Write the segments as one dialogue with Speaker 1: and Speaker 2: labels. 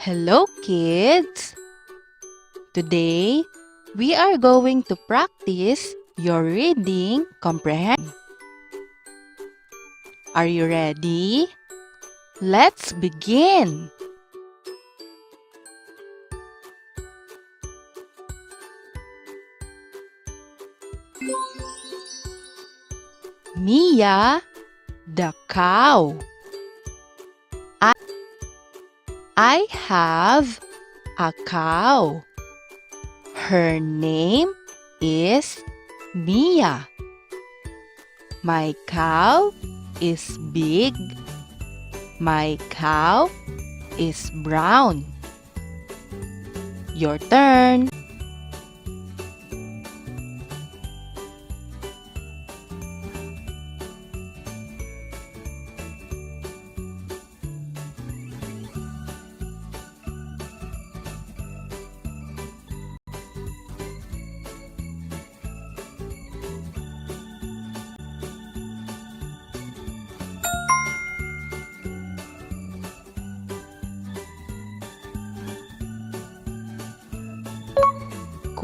Speaker 1: Hello, kids! Today, we are going to practice your reading comprehension. Are you ready? Let's begin! Mia, the cow. I have a cow. Her name is Mia. My cow is big. My cow is brown. Your turn.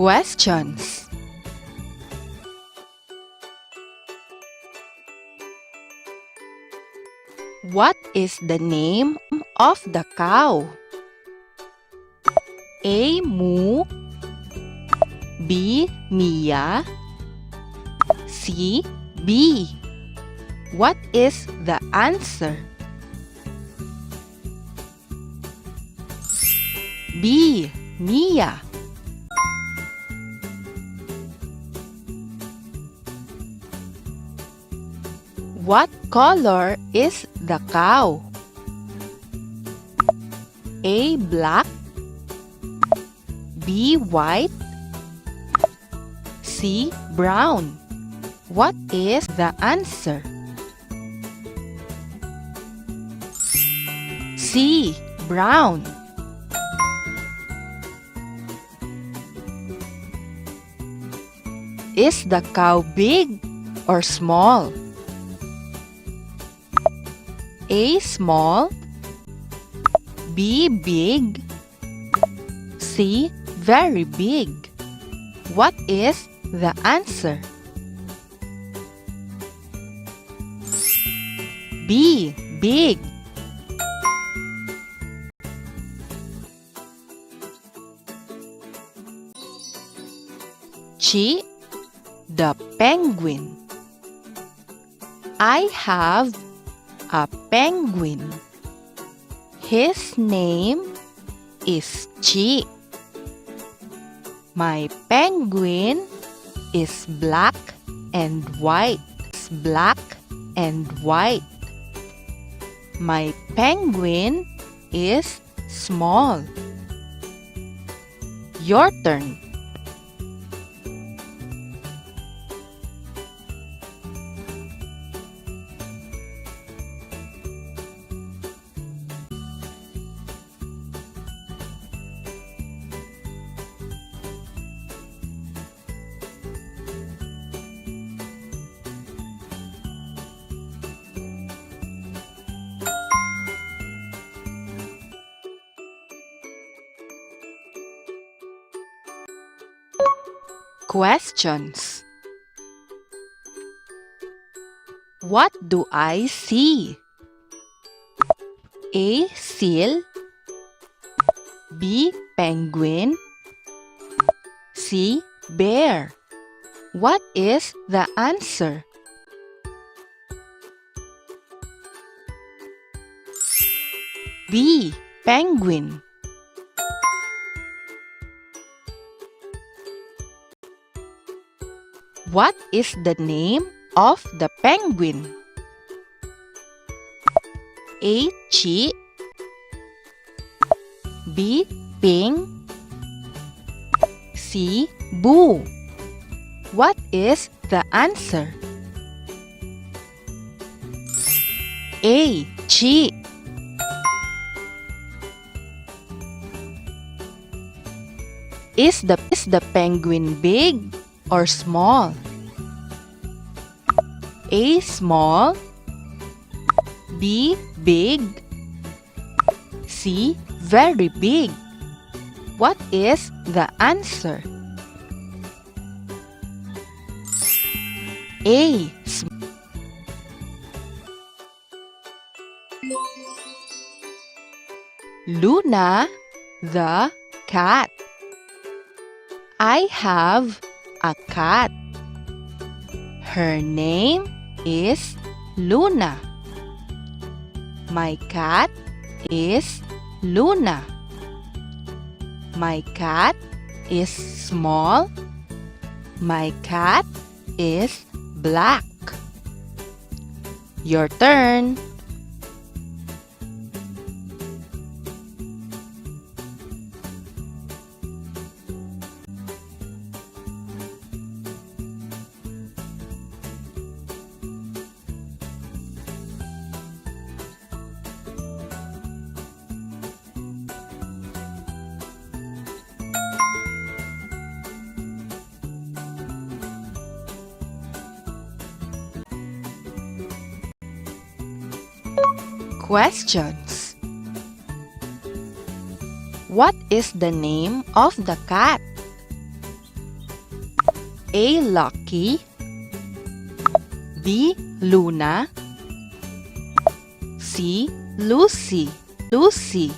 Speaker 1: Questions. What is the name of the cow? A. Moo. B. Mia. C. B. What is the answer? B. Mia. What color is the cow? A. Black. B. White. C. Brown. What is the answer? C. Brown. Is the cow big or small? A. Small. B. Big. C. Very big. What is the answer? B. Big. C. The penguin. I have a penguin. His name is Chi. My penguin is black and white. Black and white. My penguin is small. Your turn. Questions. What do I see? A. Seal. B. Penguin. C. Bear. What is the answer? B. Penguin. What is the name of the penguin? A. Chi. B. Ping. C. Boo. What is the answer? A. Chi. Is the penguin big or small? A. Small. B. Big. C. very big. What is the answer? A. Luna the cat. I have a cat. Her name is Luna. My cat is Luna. My cat is small. My cat is black. Your turn. Questions. What is the name of the cat? A. Lucky. B. Luna. C. Lucy. Lucy.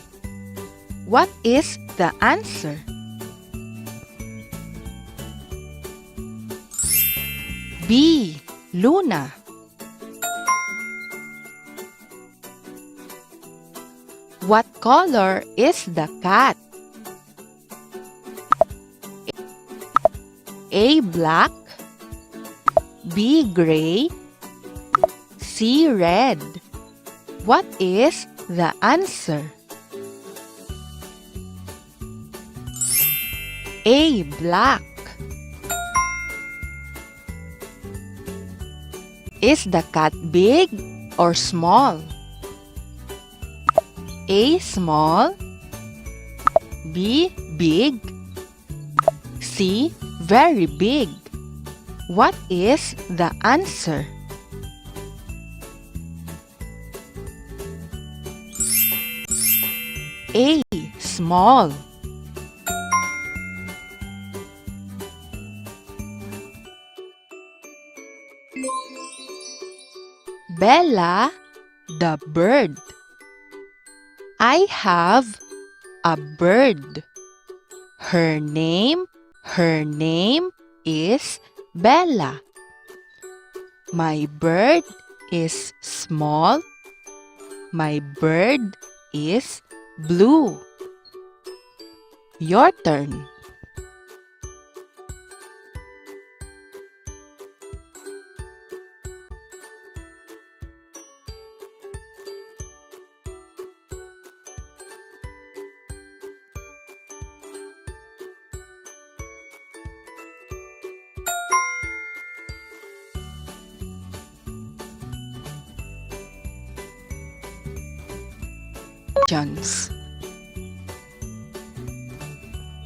Speaker 1: What is the answer? B. Luna. What color is the cat? A. Black. B. Gray. C. Red. What is the answer? A. Black. Is the cat big or small? A. Small. B. Big. C. Very big. What is the answer? A. Small. Bella the bird. I have a bird. Her name is Bella. My bird is small. My bird is blue. Your turn.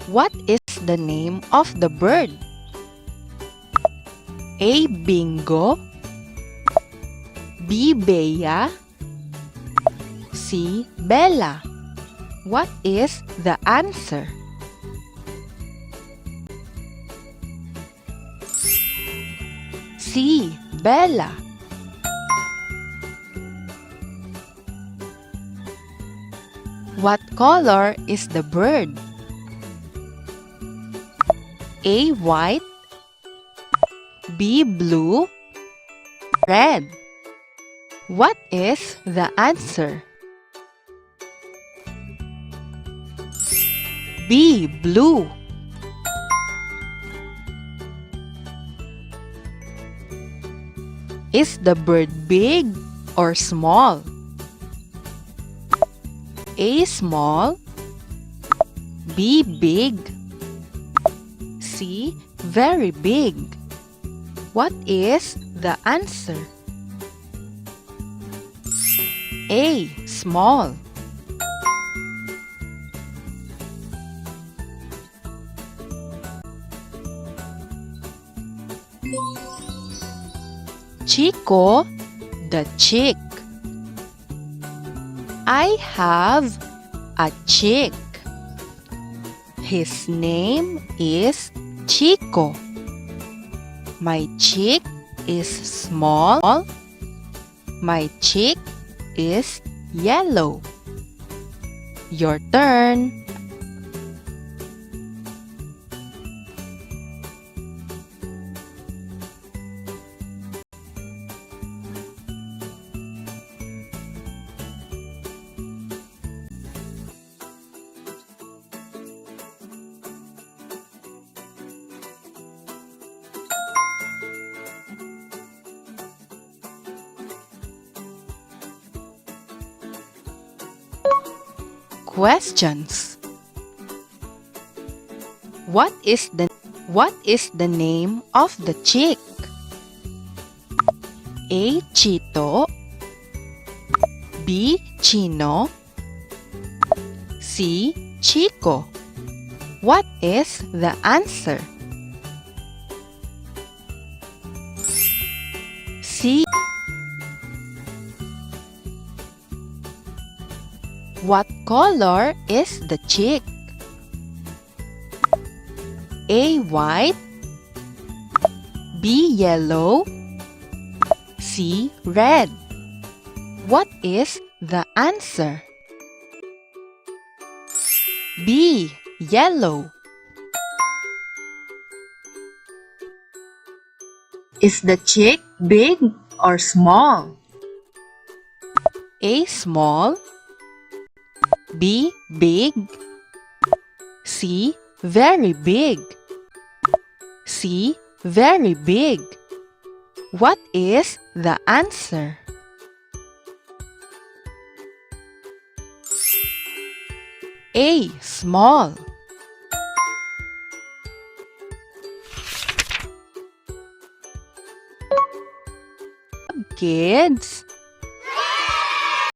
Speaker 1: What is the name of the bird? A. Bingo. B. Bea. C. Bella. What is the answer? C. Bella. What color is the bird? A. White. B. Blue. Red. What is the answer? B. Blue. Is the bird big or small? A. Small. B. Big. C. Very big. What is the answer? A. Small. Chico the chick. I have a chick. His name is Chico. My chick is small. My chick is yellow. Your turn. Questions. What is the name of the chick? A. Chito. B. Chino. C. Chico. What is the answer? C. What color is the chick? A. White. B. Yellow. C. Red. What is the answer? B. Yellow.
Speaker 2: Is the chick big or small?
Speaker 1: A. Small. B. Big. C. Very big. C. Very big. What is the answer? A. Small. Kids,